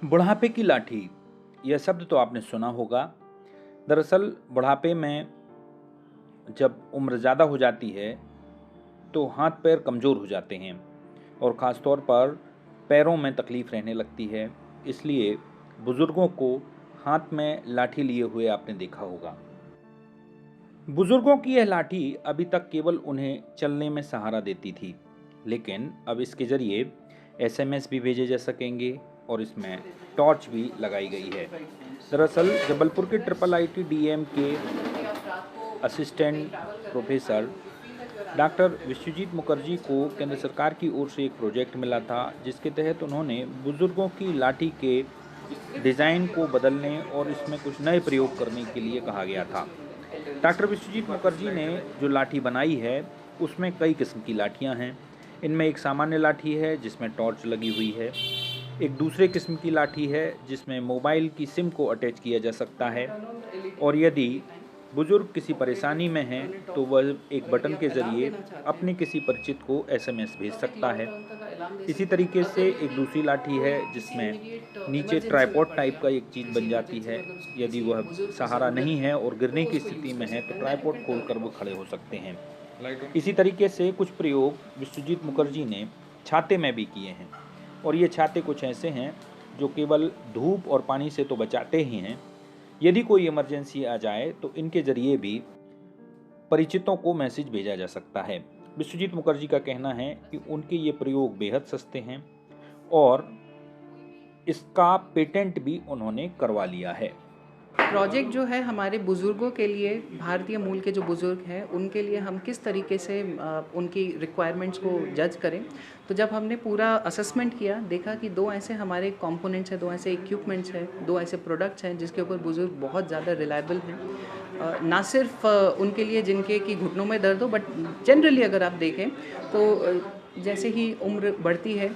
बुढ़ापे की लाठी, यह शब्द तो आपने सुना होगा। दरअसल बुढ़ापे में जब उम्र ज़्यादा हो जाती है तो हाथ पैर कमज़ोर हो जाते हैं और ख़ास तौर पर पैरों में तकलीफ़ रहने लगती है। इसलिए बुज़ुर्गों को हाथ में लाठी लिए हुए आपने देखा होगा। बुज़ुर्गों की यह लाठी अभी तक केवल उन्हें चलने में सहारा देती थी, लेकिन अब इसके ज़रिए एसएमएस भी भेजे जा सकेंगे और इसमें टॉर्च भी लगाई गई है। दरअसल जबलपुर के ट्रिपल आईटी डीएम के assistant professor doctor Vishwajeet Mukherjee को केंद्र सरकार की ओर से एक प्रोजेक्ट मिला था, जिसके तहत उन्होंने बुजुर्गों की लाठी के डिज़ाइन को बदलने और इसमें कुछ नए प्रयोग करने के लिए कहा गया था। डॉक्टर विश्वजीत मुखर्जी ने जो लाठी बनाई है उसमें कई किस्म की लाठियां हैं। इनमें एक सामान्य लाठी है जिसमें टॉर्च लगी हुई है, एक दूसरे किस्म की लाठी है जिसमें मोबाइल की सिम को अटैच किया जा सकता है, और यदि बुजुर्ग किसी परेशानी में हैं तो वह एक बटन के ज़रिए अपने किसी परिचित को एसएमएस भेज सकता है। इसी तरीके से एक दूसरी लाठी है जिसमें नीचे ट्राइपॉड टाइप का एक चीज़ बन जाती है। यदि वह सहारा नहीं है और गिरने की स्थिति में है तो ट्राइपॉड खोलकर वो खड़े हो सकते हैं। इसी तरीके से कुछ प्रयोग विश्वजीत मुखर्जी ने छाते में भी किए हैं, और ये छाते कुछ ऐसे हैं जो केवल धूप और पानी से तो बचाते ही हैं, यदि कोई इमरजेंसी आ जाए तो इनके जरिए भी परिचितों को मैसेज भेजा जा सकता है। विश्वजीत मुखर्जी का कहना है कि उनके ये प्रयोग बेहद सस्ते हैं और इसका पेटेंट भी उन्होंने करवा लिया है। प्रोजेक्ट जो है हमारे बुज़ुर्गों के लिए, भारतीय मूल के जो बुज़ुर्ग हैं उनके लिए हम किस तरीके से उनकी रिक्वायरमेंट्स को जज करें। तो जब हमने पूरा असेसमेंट किया, देखा कि 2 ऐसे हमारे कंपोनेंट्स हैं, 2 ऐसे इक्विपमेंट्स हैं, 2 ऐसे प्रोडक्ट्स हैं जिसके ऊपर बुज़ुर्ग बहुत ज़्यादा रिलायबल हैं। ना सिर्फ उनके लिए जिनके कि घुटनों में दर्द हो, बट जनरली अगर आप देखें तो जैसे ही उम्र बढ़ती है,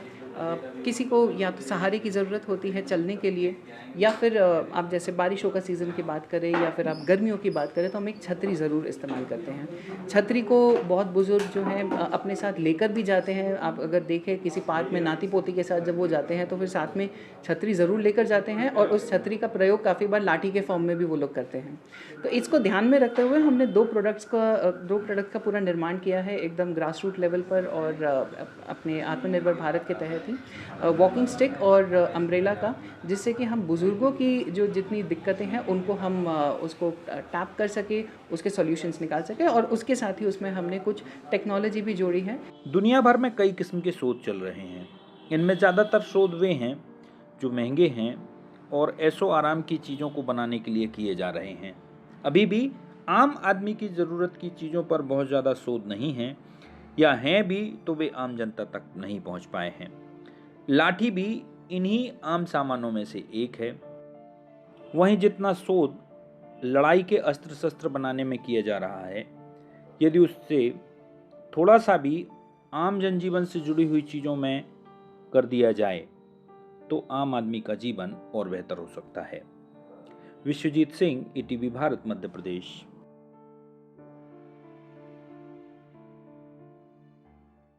किसी को या तो सहारे की ज़रूरत होती है चलने के लिए, या फिर आप जैसे बारिशों का सीज़न की बात करें या फिर आप गर्मियों की बात करें तो हम एक छतरी ज़रूर इस्तेमाल करते हैं। छतरी को बहुत बुज़ुर्ग जो हैं अपने साथ लेकर भी जाते हैं। आप अगर देखें किसी पार्क में नाती पोती के साथ जब वो जाते हैं तो फिर साथ में छतरी ज़रूर लेकर जाते हैं, और उस छतरी का प्रयोग काफ़ी बार लाठी के फॉर्म में भी वो लोग करते हैं। तो इसको ध्यान में रखते हुए हमने 2 प्रोडक्ट का पूरा निर्माण किया है एकदम ग्रास रूट लेवल पर, और अपने आत्मनिर्भर भारत के तहत ही वॉकिंग स्टिक और अम्ब्रेला का, जिससे कि हम बुज़ुर्गों की जो जितनी दिक्कतें हैं उनको हम उसको टैप कर सके, उसके सॉल्यूशंस निकाल सके, और उसके साथ ही उसमें हमने कुछ टेक्नोलॉजी भी जोड़ी है। दुनिया भर में कई किस्म के शोध चल रहे हैं। इनमें ज़्यादातर शोध वे हैं जो महंगे हैं और ऐशो आराम की चीज़ों को बनाने के लिए किए जा रहे हैं। अभी भी आम आदमी की ज़रूरत की चीज़ों पर बहुत ज़्यादा शोध नहीं हैं, या हैं भी तो वे आम जनता तक नहीं पहुंच पाए हैं। लाठी भी इन्हीं आम सामानों में से एक है। वहीं जितना शोध लड़ाई के अस्त्र शस्त्र बनाने में किया जा रहा है, यदि उससे थोड़ा सा भी आम जनजीवन से जुड़ी हुई चीज़ों में कर दिया जाए तो आम आदमी का जीवन और बेहतर हो सकता है। विश्वजीत सिंह, ईटीवी भारत, मध्य प्रदेश।